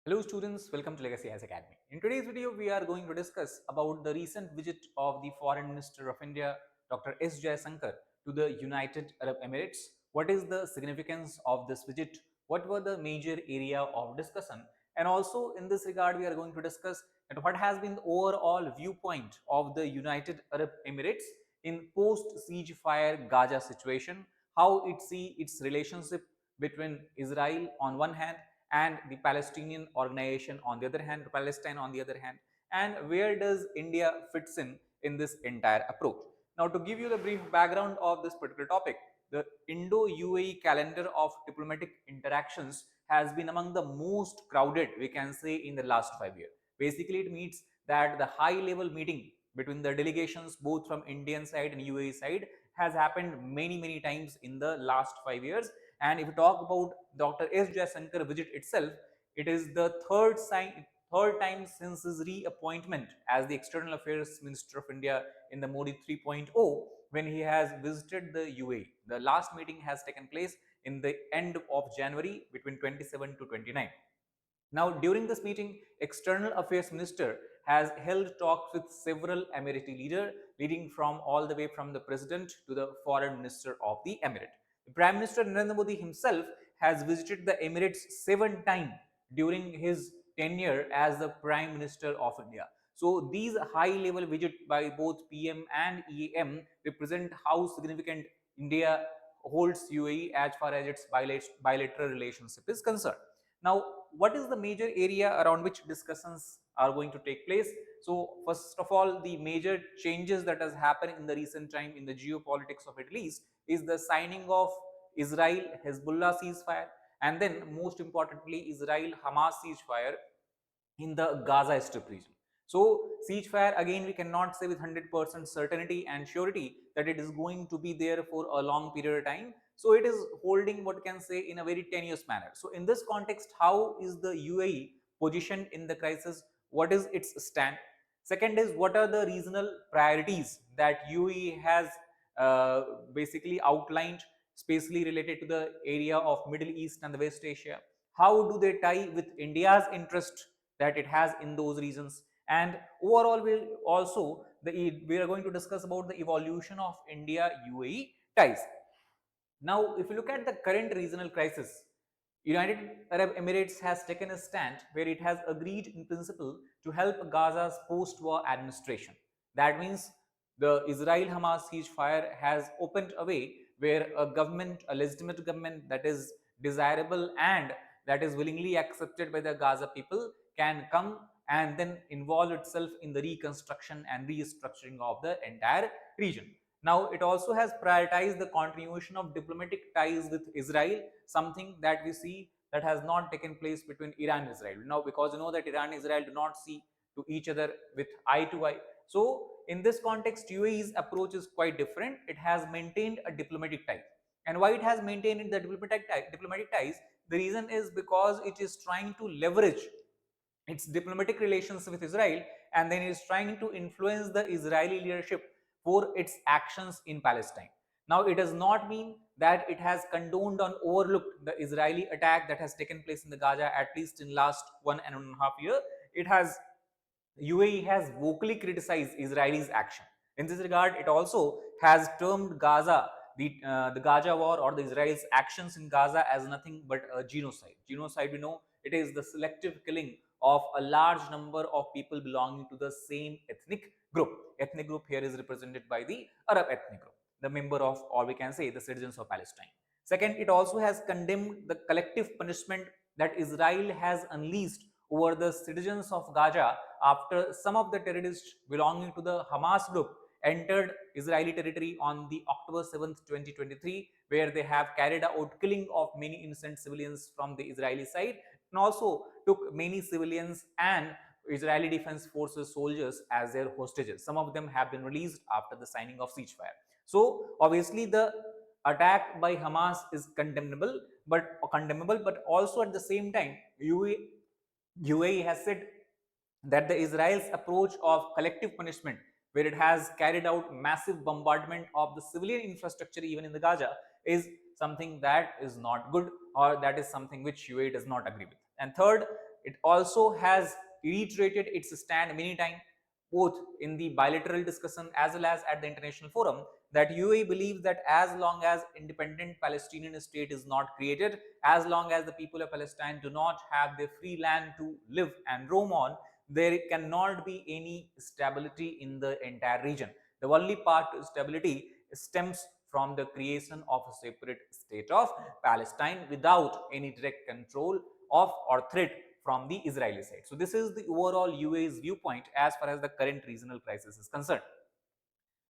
Hello students, welcome to Legacy IAS Academy. In today's video, we are going to discuss about the recent visit of the Foreign Minister of India, Dr. S. Jaishankar, to the United Arab Emirates. What is the significance of this visit? What were the major area of discussion? And also in this regard, we are going to discuss that what has been the overall viewpoint of the United Arab Emirates in post-siege fire Gaza situation, how it see its relationship between Israel on one hand and the Palestinian organization on the other hand, Palestine on the other hand, and where does India fits in this entire approach. Now, to give you the brief background of this particular topic, the Indo-UAE calendar of diplomatic interactions has been among the most crowded, we can say, in the last 5 years. Basically, it means that the high-level meeting between the delegations, both from Indian side and UAE side, has happened many times in the last 5 years. And if you talk about Dr. S. Jaishankar visit itself, it is the third time since his reappointment as the External Affairs Minister of India in the Modi 3.0 when he has visited the UAE. The last meeting has taken place in the end of January between 27 to 29. Now, during this meeting, External Affairs Minister has held talks with several Emirati leaders, leading from all the way from the President to the Foreign Minister of the Emirate. The Prime Minister Narendra Modi himself has visited the Emirates 7 times during his tenure as the Prime Minister of India. So these high-level visits by both PM and EAM represent how significant India holds UAE as far as its bilateral relationship is concerned. Now, what is the major area around which discussions are going to take place? So, first of all, the major changes that has happened in the recent time in the geopolitics of Middle East is the signing of Israel-Hezbollah ceasefire, and then most importantly, Israel-Hamas ceasefire in the Gaza Strip region. So, ceasefire again, we cannot say with 100% certainty and surety that it is going to be there for a long period of time. So, it is holding what can say in a very tenuous manner. So, in this context, how is the UAE positioned in the crisis? What is its stand? Second is, what are the regional priorities that UAE has basically outlined, especially related to the area of Middle East and the West Asia? How do they tie with India's interest that it has in those regions? And overall, we are going to discuss about the evolution of India UAE ties. Now, if you look at the current regional crisis, United Arab Emirates has taken a stand where it has agreed in principle to help Gaza's post-war administration. That means the Israel-Hamas ceasefire has opened a way where a government, a legitimate government that is desirable and that is willingly accepted by the Gaza people can come and then involve itself in the reconstruction and restructuring of the entire region. Now, it also has prioritized the continuation of diplomatic ties with Israel, something that we see that has not taken place between Iran and Israel. Now, because you know that Iran and Israel do not see to each other with eye to eye. So, in this context, UAE's approach is quite different. It has maintained a diplomatic tie. And why it has maintained the diplomatic ties? The reason is because it is trying to leverage its diplomatic relations with Israel, and then is trying to influence the Israeli leadership for its actions in Palestine. Now, it does not mean that it has condoned or overlooked the Israeli attack that has taken place in the Gaza, at least in last 1.5 years. It has UAE has vocally criticized Israel's action. In this regard, it also has termed Gaza, the Gaza war or the Israel's actions in Gaza as nothing but a genocide. Genocide, we know, it is the selective killing of a large number of people belonging to the same ethnic group. Ethnic group here is represented by the Arab ethnic group, the member of, or we can say, the citizens of Palestine. Second, it also has condemned the collective punishment that Israel has unleashed over the citizens of Gaza after some of the terrorists belonging to the Hamas group entered Israeli territory on the October 7th, 2023, where they have carried out killing of many innocent civilians from the Israeli side, and also took many civilians and Israeli Defense Forces soldiers as their hostages. Some of them have been released after the signing of ceasefire. So obviously the attack by Hamas is condemnable, but also at the same time, UAE has said that the Israel's approach of collective punishment, where it has carried out massive bombardment of the civilian infrastructure even in the Gaza, is something that is not good, or that is something which UAE does not agree with. And third, it also has reiterated its stand many times, both in the bilateral discussion as well as at the international forum, that UAE believes that as long as independent Palestinian state is not created, as long as the people of Palestine do not have their free land to live and roam on, there cannot be any stability in the entire region. The only path to stability stems from the creation of a separate state of Palestine without any direct control of or threat from the Israeli side. So this is the overall UAE's viewpoint as far as the current regional crisis is concerned.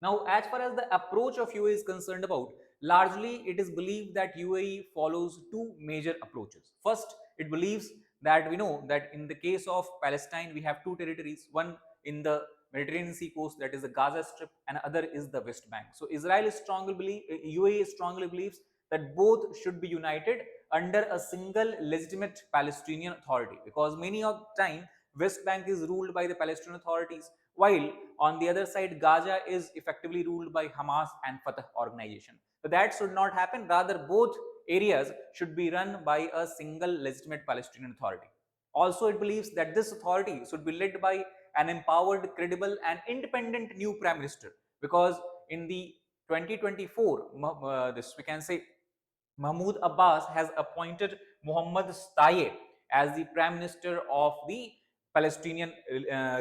Now, as far as the approach of UAE is concerned about, largely it is believed that UAE follows two major approaches. First, it believes that we know that in the case of Palestine, we have two territories, one in the Mediterranean Sea coast, that is the Gaza Strip, and other is the West Bank. So Israel is UAE strongly believes that both should be united under a single legitimate Palestinian authority, because many of the time West Bank is ruled by the Palestinian authorities, while on the other side Gaza is effectively ruled by Hamas and Fatah organization. So that should not happen. Rather, both areas should be run by a single legitimate Palestinian authority. Also, it believes that this authority should be led by an empowered, credible and independent new prime minister, because in the 2024 this we can say Mahmoud Abbas has appointed Mohammad Staye as the Prime Minister of the Palestinian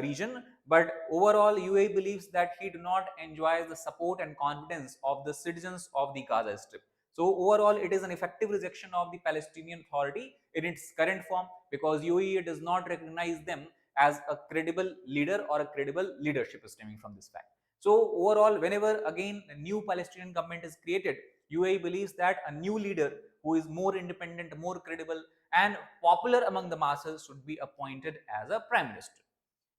region. But overall, UAE believes that he do not enjoy the support and confidence of the citizens of the Gaza Strip. So overall, it is an effective rejection of the Palestinian Authority in its current form, because UAE does not recognize them as a credible leader or a credible leadership stemming from this fact. So overall, whenever again a new Palestinian government is created, UAE believes that a new leader who is more independent, more credible and popular among the masses should be appointed as a prime minister.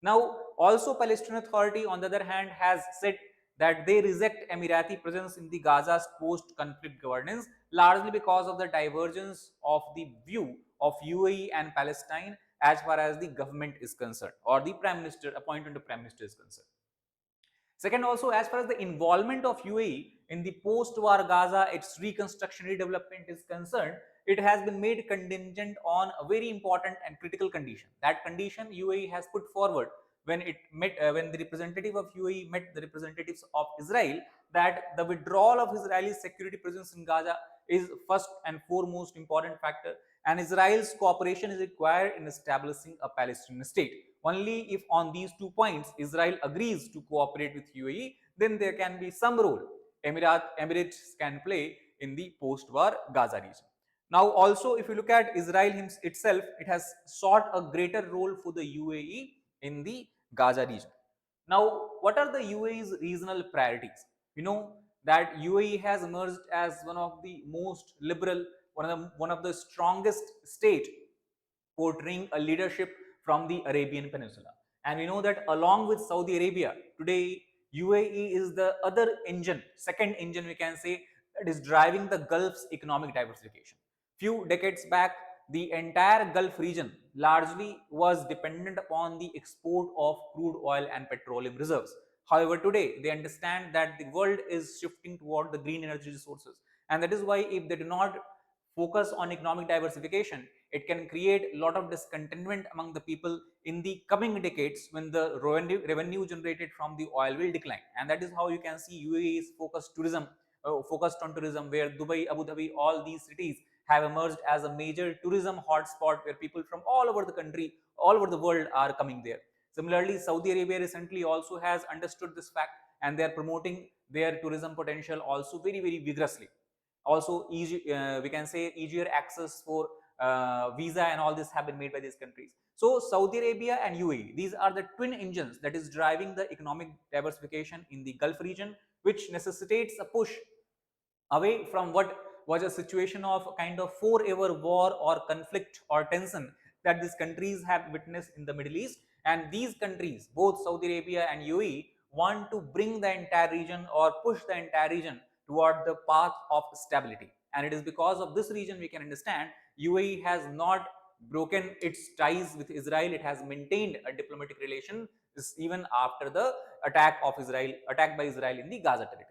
Now, also Palestinian Authority on the other hand has said that they reject Emirati presence in the Gaza's post-conflict governance, largely because of the divergence of the view of UAE and Palestine as far as the government is concerned, or the prime minister, appointment of prime minister is concerned. Second, also as far as the involvement of UAE in the post-war Gaza, its reconstruction, redevelopment is concerned, it has been made contingent on a very important and critical condition. That condition UAE has put forward when it met, when the representative of UAE met the representatives of Israel, that the withdrawal of Israeli security presence in Gaza is first and foremost important factor, and Israel's cooperation is required in establishing a Palestinian state. Only if on these 2 points Israel agrees to cooperate with UAE, then there can be some role Emirates can play in the post-war Gaza region. Now also, if you look at Israel itself, it has sought a greater role for the UAE in the Gaza region. Now, what are the UAE's regional priorities? We know that UAE has emerged as one of the most liberal, one of the strongest state portraying a leadership from the Arabian Peninsula. And we know that along with Saudi Arabia, today UAE is the other engine, second engine we can say, that is driving the Gulf's economic diversification. Few decades back, the entire Gulf region largely was dependent upon the export of crude oil and petroleum reserves. However, today they understand that the world is shifting toward the green energy resources, and that is why if they do not focus on economic diversification, it can create a lot of discontentment among the people in the coming decades when the revenue generated from the oil will decline. And that is how you can see UAE is focused on tourism, where Dubai, Abu Dhabi, all these cities have emerged as a major tourism hotspot where people from all over the country, all over the world are coming there. Similarly, Saudi Arabia recently also has understood this fact, and they are promoting their tourism potential also very, very vigorously. Also, we can say easier access for visa and all this have been made by these countries. So Saudi Arabia and UAE, these are the twin engines that is driving the economic diversification in the Gulf region, which necessitates a push away from what was a situation of a kind of forever war or conflict or tension that these countries have witnessed in the Middle East. And these countries, both Saudi Arabia and UAE, want to bring the entire region or push the entire region toward the path of stability. And it is because of this region we can understand UAE has not broken its ties with Israel. It has maintained a diplomatic relation even after the attack by Israel in the Gaza territory.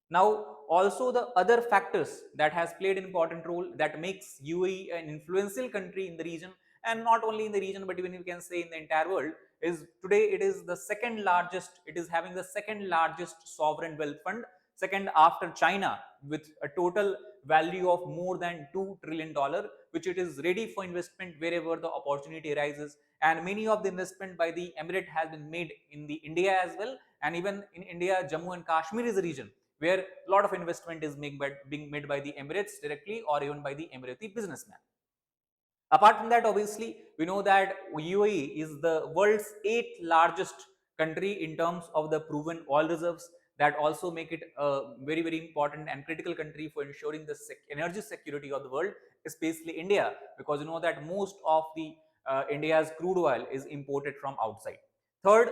Now, also the other factors that has played an important role that makes UAE an influential country in the region, and not only in the region but even you can say in the entire world, is today it is the second largest, it is having the second largest sovereign wealth fund, second after China, with a total value of more than $2 trillion, which it is ready for investment wherever the opportunity arises. And many of the investment by the emirate has been made in the India as well, and even in India, Jammu and Kashmir is a region where a lot of investment is being made by the Emirates directly or even by the Emirati businessman. Apart from that, obviously, we know that UAE is the world's 8th largest country in terms of the proven oil reserves. That also make it a very, very important and critical country for ensuring the energy security of the world, especially India, because you know that most of the India's crude oil is imported from outside. Third,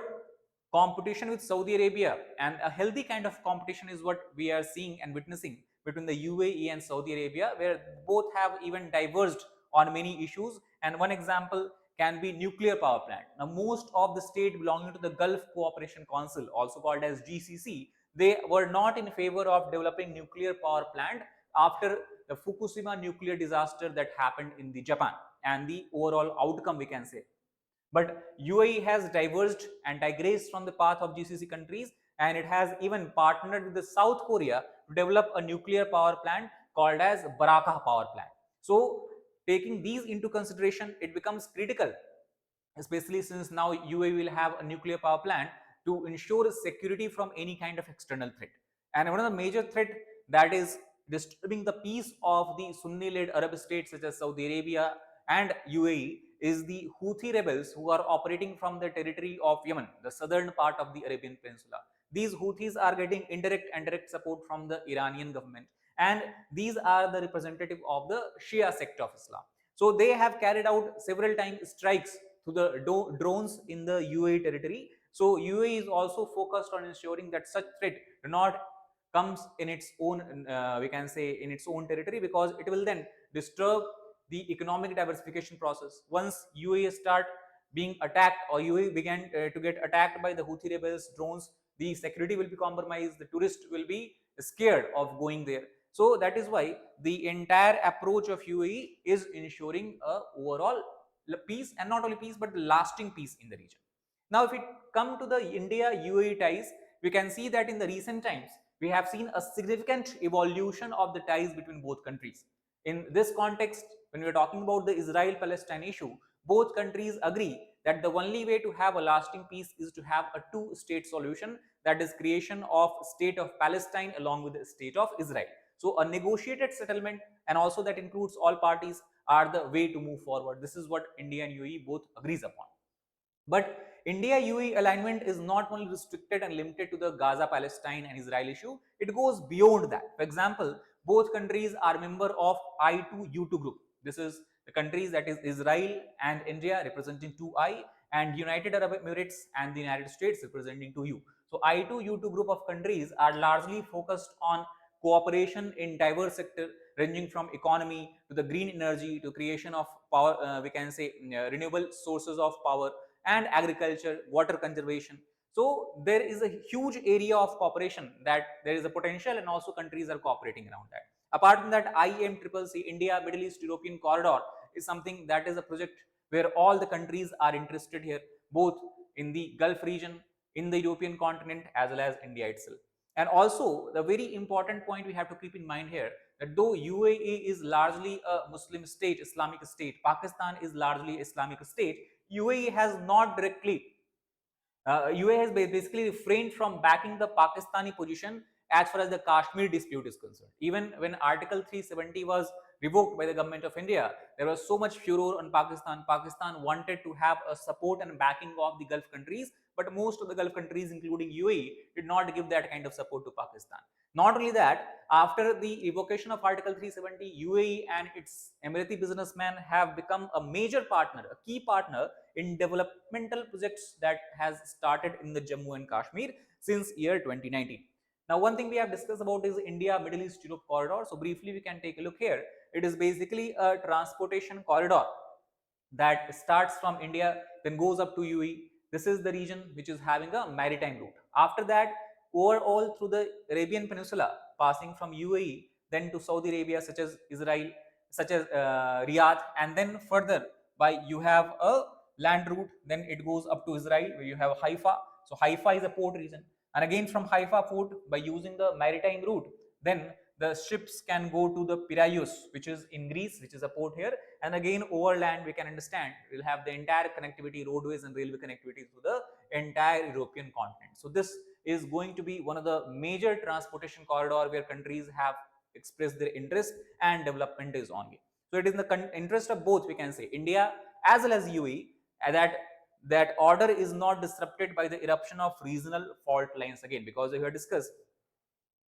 competition with Saudi Arabia, and a healthy kind of competition is what we are seeing and witnessing between the UAE and Saudi Arabia, where both have even diverged on many issues. And one example can be nuclear power plant. Now, most of the state belonging to the Gulf Cooperation Council, also called as GCC, they were not in favor of developing nuclear power plant after the Fukushima nuclear disaster that happened in the Japan, and the overall outcome we can say. But UAE has diverged and digressed from the path of GCC countries, and it has even partnered with the South Korea to develop a nuclear power plant called as Baraka power plant. So taking these into consideration, it becomes critical, especially since now UAE will have a nuclear power plant, to ensure security from any kind of external threat. And one of the major threat that is disturbing the peace of the Sunni-led Arab states such as Saudi Arabia and UAE is the Houthi rebels who are operating from the territory of Yemen, the southern part of the Arabian Peninsula. These Houthis are getting indirect and direct support from the Iranian government, and these are the representative of the Shia sect of Islam. So they have carried out several times strikes to the drones in the UAE territory. So UAE is also focused on ensuring that such threat do not comes in its own, we can say in its own territory, because it will then disturb the economic diversification process. Once UAE start being attacked, or UAE began to get attacked by the Houthi rebels drones, the security will be compromised, the tourists will be scared of going there. So that is why the entire approach of UAE is ensuring a overall peace, and not only peace but lasting peace in the region. Now, if we come to the India-UAE ties, we can see that in the recent times we have seen a significant evolution of the ties between both countries. In this context, when we are talking about the Israel-Palestine issue, both countries agree that the only way to have a lasting peace is to have a two-state solution, that is creation of state of Palestine along with the state of Israel. So a negotiated settlement, and also that includes all parties, are the way to move forward. This is what India and UAE both agrees upon. But India-UAE alignment is not only restricted and limited to the Gaza-Palestine and Israel issue, it goes beyond that. For example, both countries are member of I2U2 group. This is the countries, that is Israel and India representing 2I, and United Arab Emirates and the United States representing 2U. So I2U2 group of countries are largely focused on cooperation in diverse sectors ranging from economy to the green energy to creation of power, we can say renewable sources of power, and agriculture, water conservation. So there is a huge area of cooperation that there is a potential, and also countries are cooperating around that. Apart from that, IMCCC, India Middle East European Corridor, is something that is a project where all the countries are interested here, both in the Gulf region, in the European continent, as well as India itself. And also the very important point we have to keep in mind here, that though UAE is largely a Muslim state, Islamic state, Pakistan is largely Islamic state, UAE has not directly, UAE has basically refrained from backing the Pakistani position as far as the Kashmir dispute is concerned. Even when Article 370 was revoked by the government of India, there was so much furor on Pakistan. Pakistan wanted to have a support and backing of the Gulf countries, but most of the Gulf countries, including UAE, did not give that kind of support to Pakistan. Not only that, after the evocation of Article 370, UAE and its Emirati businessmen have become a major partner, a key partner in developmental projects that has started in the Jammu and Kashmir since year 2019. Now, one thing we have discussed about is India Middle East Europe corridor. So briefly we can take a look here. It is basically a transportation corridor that starts from India, then goes up to UAE. This is the region which is having a maritime route. After that, overall through the Arabian Peninsula, passing from UAE then to Saudi Arabia, such as Israel, such as Riyadh, and then further you have a land route, then it goes up to Israel where you have Haifa. So Haifa is a port region, and again from Haifa port, by using the maritime route, then the ships can go to the Piraeus, which is in Greece, which is a port here, and again overland we can understand we'll have the entire connectivity, roadways and railway connectivity to the entire European continent. So this is going to be one of the major transportation corridor where countries have expressed their interest and development is ongoing. So it is in the interest of both, we can say, India as well as UAE, that order is not disrupted by the eruption of regional fault lines again, because we have discussed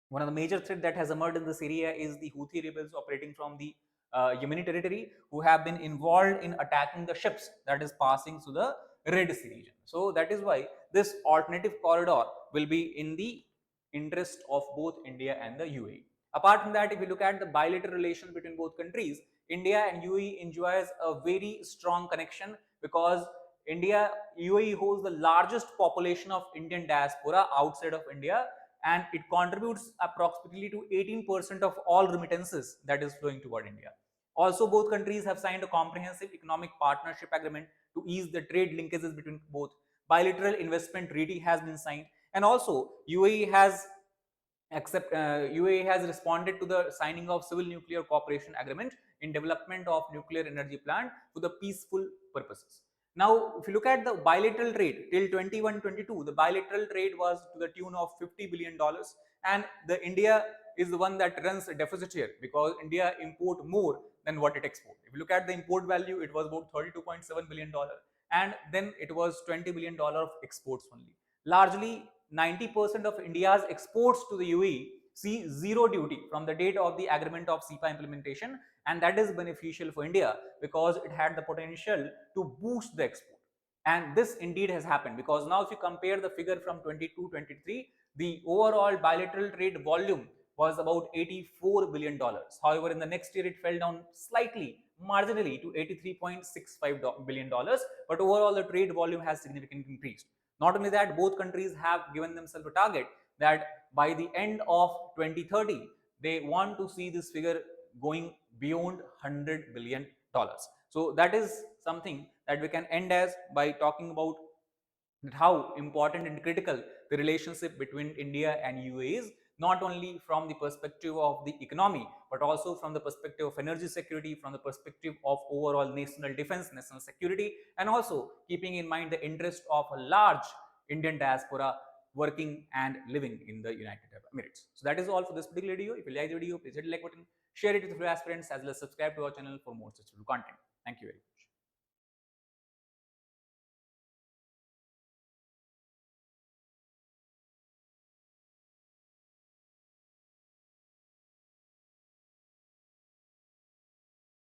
one of the major threat that has emerged in this area is the Houthi rebels operating from the Yemeni territory, who have been involved in attacking the ships that is passing through the Red Sea region. So that is why this alternative corridor will be in the interest of both India and the UAE. Apart from that, if you look at the bilateral relations between both countries, India and UAE enjoys a very strong connection because UAE holds the largest population of Indian diaspora outside of India, and it contributes approximately to 18% of all remittances that is flowing toward India. Also, both countries have signed a comprehensive economic partnership agreement to ease the trade linkages between both. Bilateral investment treaty has been signed, and also UAE has responded to the signing of civil nuclear cooperation agreement in development of nuclear energy plant for the peaceful purposes. Now, if you look at the bilateral trade till 21-22, the bilateral trade was to the tune of $50 billion, and the India is the one that runs a deficit here because India import more than what it export. If you look at the import value, it was about $32.7 billion, and then it was $20 billion of exports only. Largely, 90% of India's exports to the UAE see zero duty from the date of the agreement of CEPA implementation, and that is beneficial for India because it had the potential to boost the export. And this indeed has happened, because now if you compare the figure from 22-23, the overall bilateral trade volume was about $84 billion. However, in the next year, it fell down slightly, marginally, to $83.65 billion. But overall, the trade volume has significantly increased. Not only that, both countries have given themselves a target that by the end of 2030, they want to see this figure going beyond $100 billion. So that is something that we can end as by talking about how important and critical the relationship between India and UAE is, not only from the perspective of the economy, but also from the perspective of energy security, from the perspective of overall national defense, national security, and also keeping in mind the interest of a large Indian diaspora working and living in the United Arab Emirates. So that is all for this particular video. If you like the video, please hit the like button, share it with your aspirants, as well as subscribe to our channel for more such content. Thank you very much.